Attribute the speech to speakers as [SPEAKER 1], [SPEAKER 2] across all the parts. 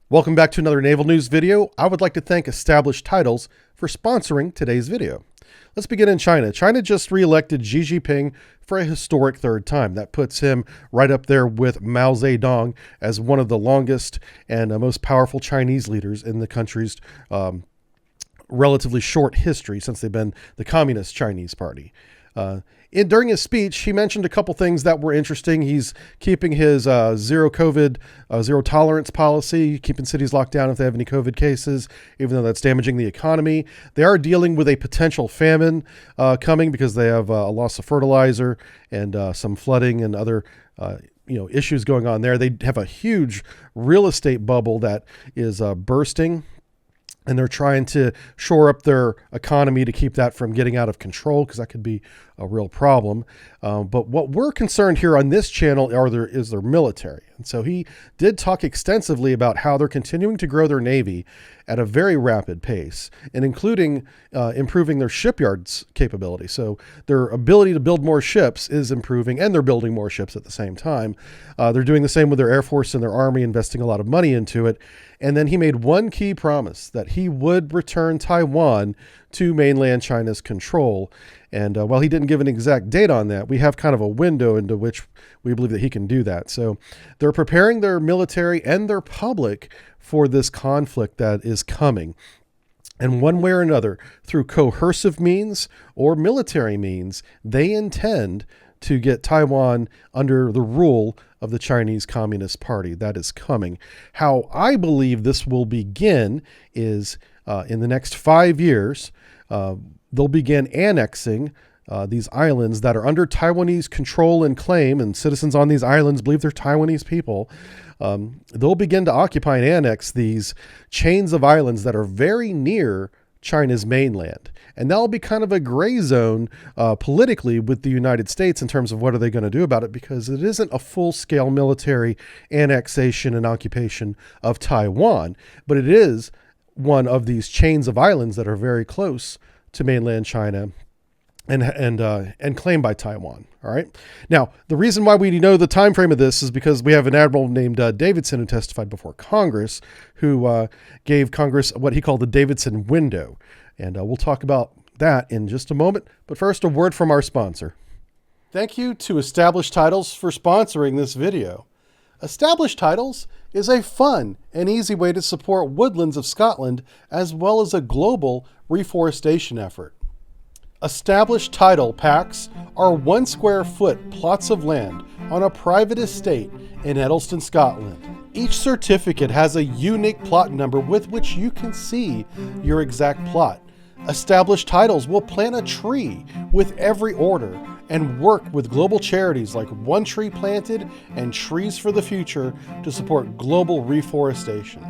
[SPEAKER 1] Welcome back to another naval news video. I would like to thank Established Titles for sponsoring today's video. Let's begin in China. China just re-elected Xi Jinping for a historic third time. That puts him right up there with Mao Zedong as one of the longest and most powerful Chinese leaders in the country's relatively short history since they've been the Communist Chinese Party. During his speech, he mentioned a couple things that were interesting. He's keeping his zero COVID, zero tolerance policy, keeping cities locked down if they have any COVID cases, even though that's damaging the economy. They are dealing with a potential famine coming because they have a loss of fertilizer and some flooding and other issues going on there. They have a huge real estate bubble that is bursting. And they're trying to shore up their economy to keep that from getting out of control, because that could be a real problem. But what we're concerned here on this channel is their military. And so he did talk extensively about how they're continuing to grow their Navy at a very rapid pace, and including improving their shipyards capability. So their ability to build more ships is improving, and they're building more ships at the same time. They're doing the same with their Air Force and their Army, investing a lot of money into it. And then he made one key promise that he would return Taiwan to mainland China's control. And while he didn't give an exact date on that, we have kind of a window into which we believe that he can do that. So they're preparing their military and their public for this conflict that is coming. And one way or another, through coercive means or military means, they intend to get Taiwan under the rule of the Chinese Communist Party. That is coming. How I believe this will begin is in the next 5 years, they'll begin annexing these islands that are under Taiwanese control and claim, and citizens on these islands believe they're Taiwanese people. They'll begin to occupy and annex these chains of islands that are very near China's mainland. And that'll be kind of a gray zone politically with the United States in terms of what are they going to do about it, because it isn't a full-scale military annexation and occupation of Taiwan, but it is one of these chains of islands that are very close to mainland China and claimed by Taiwan. All right. Now, the reason why we know the time frame of this is because we have an admiral named Davidson who testified before Congress, who gave Congress what he called the Davidson window. And we'll talk about that in just a moment. But first, a word from our sponsor. Thank you to Established Titles for sponsoring this video. Established Titles is a fun and easy way to support woodlands of Scotland, as well as a global reforestation effort. Established title packs are 1 square foot plots of land on a private estate in Edelston, Scotland. Each certificate has a unique plot number with which you can see your exact plot. Established Titles will plant a tree with every order and work with global charities like One Tree Planted and Trees for the Future to support global reforestation.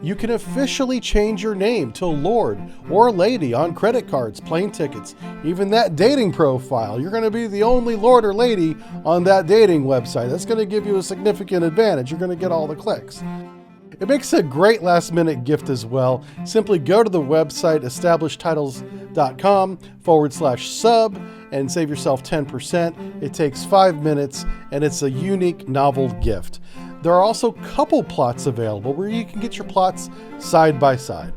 [SPEAKER 1] You can officially change your name to Lord or Lady on credit cards, plane tickets, even that dating profile. You're going to be the only Lord or Lady on that dating website. That's going to give you a significant advantage. You're going to get all the clicks. It makes a great last-minute gift as well. Simply go to the website establishedtitles.com/sub and save yourself 10%. It takes 5 minutes, and it's a unique, novel gift. There are also couple plots available where you can get your plots side by side.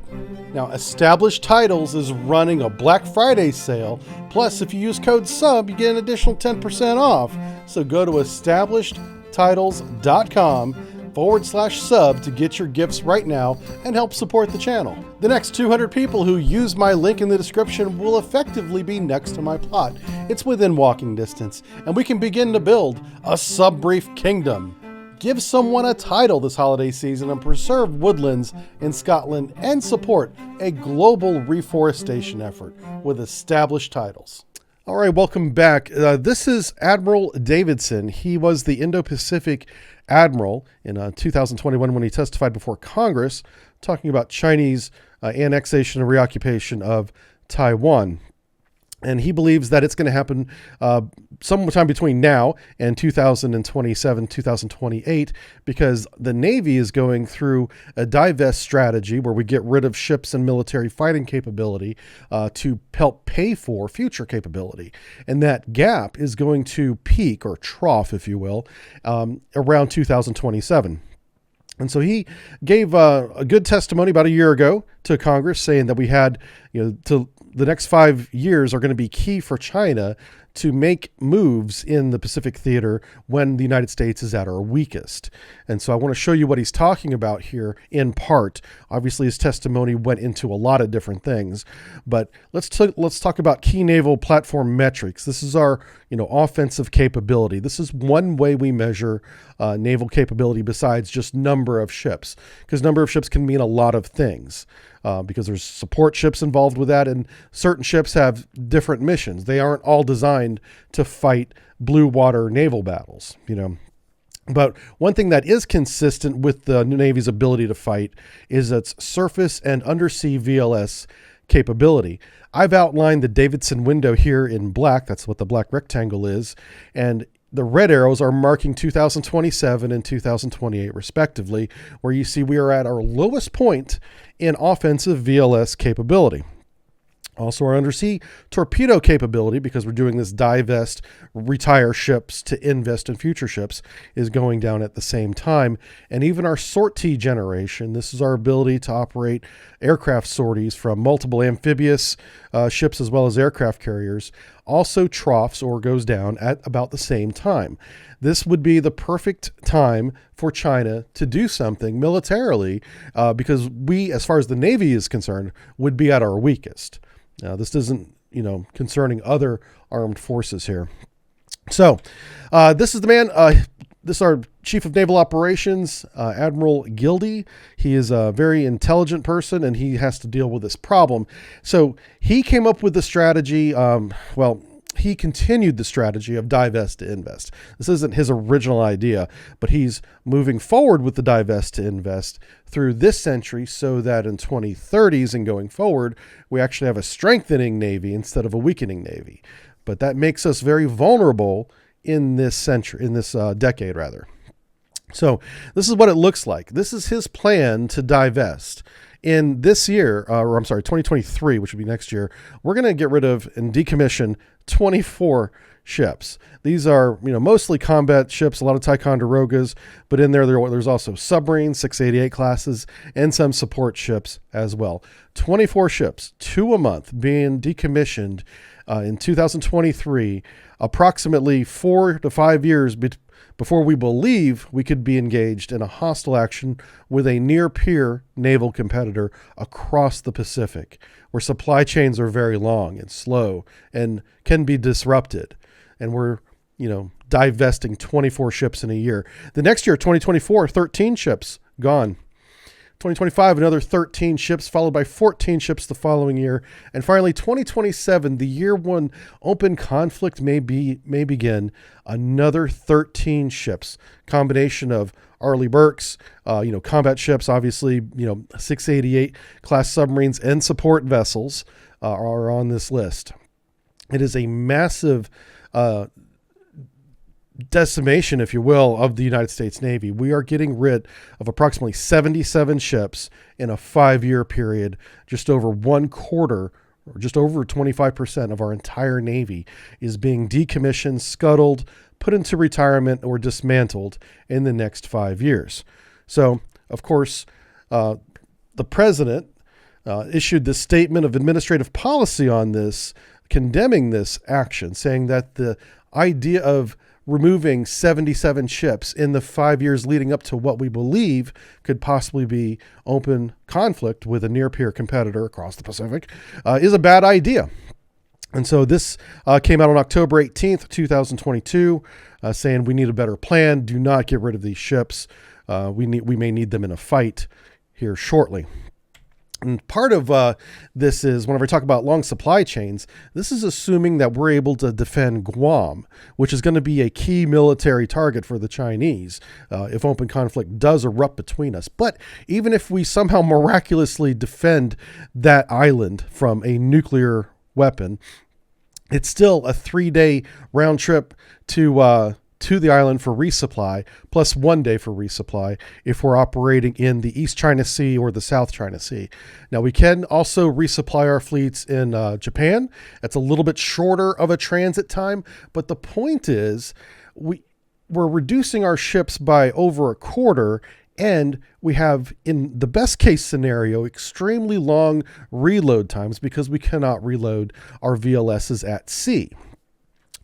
[SPEAKER 1] Now, Established Titles is running a Black Friday sale. Plus, if you use code SUB, you get an additional 10% off. So go to establishedtitles.com/sub to get your gifts right now and help support the channel. The next 200 people who use my link in the description will effectively be next to my plot. It's within walking distance, and we can begin to build a subbrief kingdom. Give someone a title this holiday season and preserve woodlands in Scotland and support a global reforestation effort with Established Titles. All right, welcome back. This is Admiral Davidson. He was the Indo-Pacific Admiral in 2021 when he testified before Congress, talking about Chinese annexation and reoccupation of Taiwan. And he believes that it's going to happen sometime between now and 2027, 2028, because the Navy is going through a divest strategy where we get rid of ships and military fighting capability to help pay for future capability. And that gap is going to peak, or trough, if you will, around 2027. And so he gave a good testimony about a year ago to Congress, saying that we had, to the next 5 years are going to be key for China to make moves in the Pacific theater when the United States is at our weakest. And so I want to show you what he's talking about here in part. Obviously, his testimony went into a lot of different things, but let's talk about key naval platform metrics. This is our offensive capability. This is one way we measure naval capability besides just number of ships, because number of ships can mean a lot of things. Because there's support ships involved with that, and certain ships have different missions. They aren't all designed to fight blue water naval battles, But one thing that is consistent with the Navy's ability to fight is its surface and undersea VLS capability. I've outlined the Davidson window here in black. That's what the black rectangle is. And the red arrows are marking 2027 and 2028 respectively, where you see we are at our lowest point in offensive VLS capability. Also, our undersea torpedo capability, because we're doing this divest, retire ships to invest in future ships, is going down at the same time. And even our sortie generation, this is our ability to operate aircraft sorties from multiple amphibious ships as well as aircraft carriers, also troughs or goes down at about the same time. This would be the perfect time for China to do something militarily, because we, as far as the Navy is concerned, would be at our weakest. Now, this isn't, concerning other armed forces here. So this is the man, this is our Chief of Naval Operations, Admiral Gildy. He is a very intelligent person, and he has to deal with this problem. So he came up with the strategy, he continued the strategy of divest to invest. This isn't his original idea, but he's moving forward with the divest to invest through this century so that in 2030s and going forward, we actually have a strengthening Navy instead of a weakening Navy. But that makes us very vulnerable in this century, in this decade rather. So this is what it looks like. This is his plan to divest. In this year, 2023, which would be next year, we're going to get rid of and decommission 24 ships. These are, mostly combat ships, a lot of Ticonderogas, but in there's also submarines, 688 classes, and some support ships as well. 24 ships, 2 a month, being decommissioned in 2023, approximately 4 to 5 years before we believe we could be engaged in a hostile action with a near-peer naval competitor across the Pacific, where supply chains are very long and slow and can be disrupted. And we're, divesting 24 ships in a year. The next year, 2024, 13 ships gone. 2025, another 13 ships, followed by 14 ships the following year. And finally, 2027, the year when open conflict may begin, another 13 ships. Combination of Arleigh Burkes, combat ships, obviously, 688 class submarines and support vessels are on this list. It is a massive decimation, if you will, of the United States Navy. We are getting rid of approximately 77 ships in a 5-year period. Just over 1/4, or just over 25% of our entire Navy is being decommissioned, scuttled, put into retirement, or dismantled in the next 5 years. So, of course, the president issued this statement of administrative policy on this, condemning this action, saying that the idea of removing 77 ships in the 5 years leading up to what we believe could possibly be open conflict with a near-peer competitor across the Pacific is a bad idea. And so this came out on October 18th, 2022, saying we need a better plan. Do not get rid of these ships. We may need them in a fight here shortly. And part of this is, whenever I talk about long supply chains, this is assuming that we're able to defend Guam, which is going to be a key military target for the Chinese if open conflict does erupt between us. But even if we somehow miraculously defend that island from a nuclear weapon, it's still a 3-day round trip to the island for resupply, plus 1 day for resupply if we're operating in the East China Sea or the South China Sea. Now, we can also resupply our fleets in Japan. That's a little bit shorter of a transit time, but the point is we're reducing our ships by over 1/4 And we have, in the best case scenario, extremely long reload times because we cannot reload our VLSs at sea.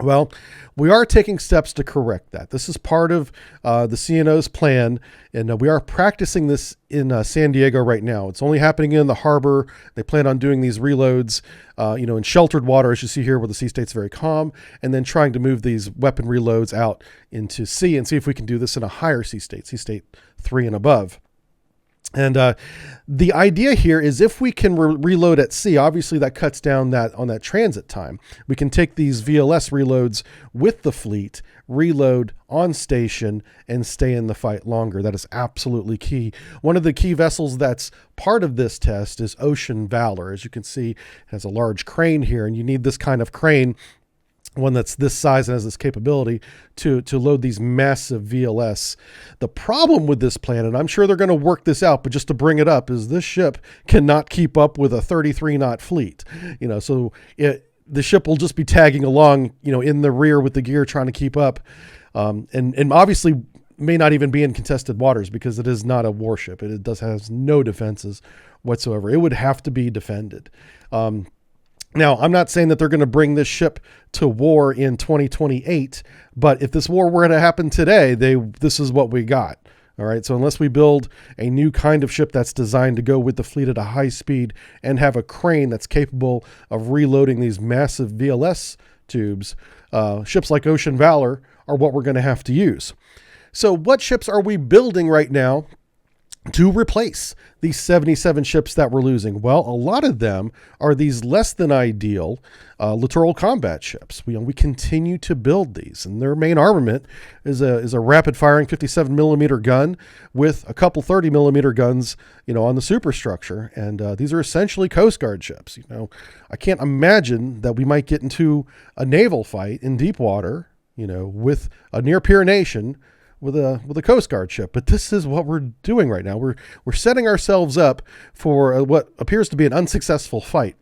[SPEAKER 1] Well, we are taking steps to correct that. This is part of the CNO's plan, and we are practicing this in San Diego right now. It's only happening in the harbor. They plan on doing these reloads, in sheltered water, as you see here, where the sea state's very calm, and then trying to move these weapon reloads out into sea and see if we can do this in a higher sea state 3 and above. And the idea here is if we can reload at sea, obviously that cuts down on that transit time. We can take these VLS reloads with the fleet, reload on station, and stay in the fight longer. That is absolutely key. One of the key vessels that's part of this test is Ocean Valor. As you can see, it has a large crane here, and you need this kind of crane, one that's this size and has this capability to load these massive VLS. The problem with this plan, and I'm sure they're going to work this out, but just to bring it up, is this ship cannot keep up with a 33 knot fleet. So the ship will just be tagging along, in the rear with the gear trying to keep up. And obviously may not even be in contested waters because it is not a warship. It has no defenses whatsoever. It would have to be defended. Now, I'm not saying that they're going to bring this ship to war in 2028, but if this war were to happen today, this is what we got. All right. So unless we build a new kind of ship that's designed to go with the fleet at a high speed and have a crane that's capable of reloading these massive VLS tubes, ships like Ocean Valor are what we're going to have to use. So what ships are we building right now to replace these 77 ships that we're losing? Well, a lot of them are these less than ideal littoral combat ships. We continue to build these, and their main armament is a rapid firing 57 millimeter gun with a couple 30 millimeter guns, on the superstructure. And these are essentially Coast Guard ships. I can't imagine that we might get into a naval fight in deep water, with a near peer nation with a Coast Guard ship. But this is what we're doing right now. We're setting ourselves up for what appears to be an unsuccessful fight.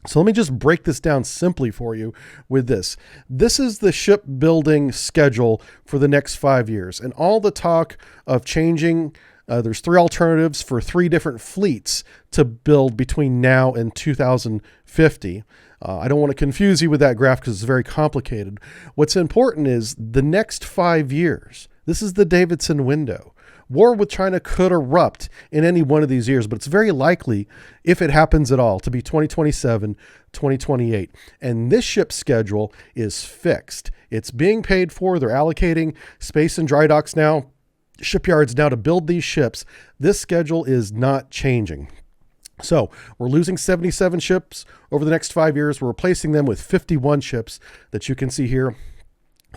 [SPEAKER 1] So let me just break this down simply for you with this. This is the shipbuilding schedule for the next 5 years. And all the talk of changing, there's 3 alternatives for 3 different fleets to build between now and 2050. I don't want to confuse you with that graph because it's very complicated. What's important is the next 5 years. This is the Davidson window. War with China could erupt in any one of these years, but it's very likely, if it happens at all, to be 2027, 2028. And this ship schedule is fixed. It's being paid for. They're allocating space and dry docks now, shipyards now to build these ships. This schedule is not changing. So we're losing 77 ships over the next 5 years. We're replacing them with 51 ships that you can see here.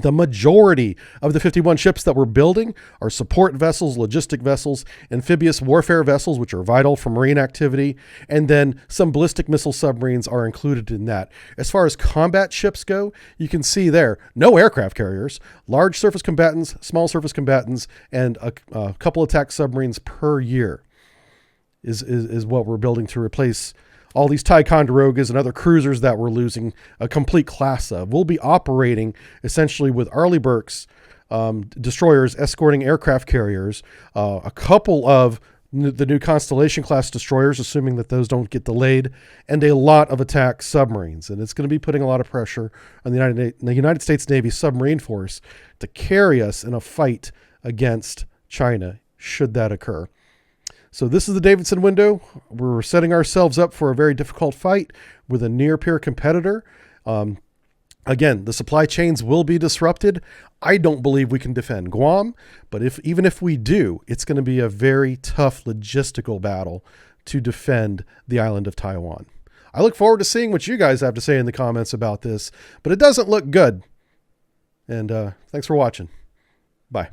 [SPEAKER 1] The majority of the 51 ships that we're building are support vessels, logistic vessels, amphibious warfare vessels, which are vital for marine activity, and then some ballistic missile submarines are included in that. As far as combat ships go, you can see there, no aircraft carriers, large surface combatants, small surface combatants, and a couple attack submarines per year is what we're building to replace all these Ticonderogas and other cruisers that we're losing a complete class of. We'll be operating essentially with Arleigh Burke's destroyers escorting aircraft carriers, a couple of the new Constellation class destroyers, assuming that those don't get delayed, and a lot of attack submarines. And it's going to be putting a lot of pressure on the United States Navy submarine force to carry us in a fight against China, should that occur. So this is the Davidson window. We're setting ourselves up for a very difficult fight with a near-peer competitor. Again, the supply chains will be disrupted. I don't believe we can defend Guam, but even if we do, it's going to be a very tough logistical battle to defend the island of Taiwan. I look forward to seeing what you guys have to say in the comments about this, but it doesn't look good. And thanks for watching. Bye.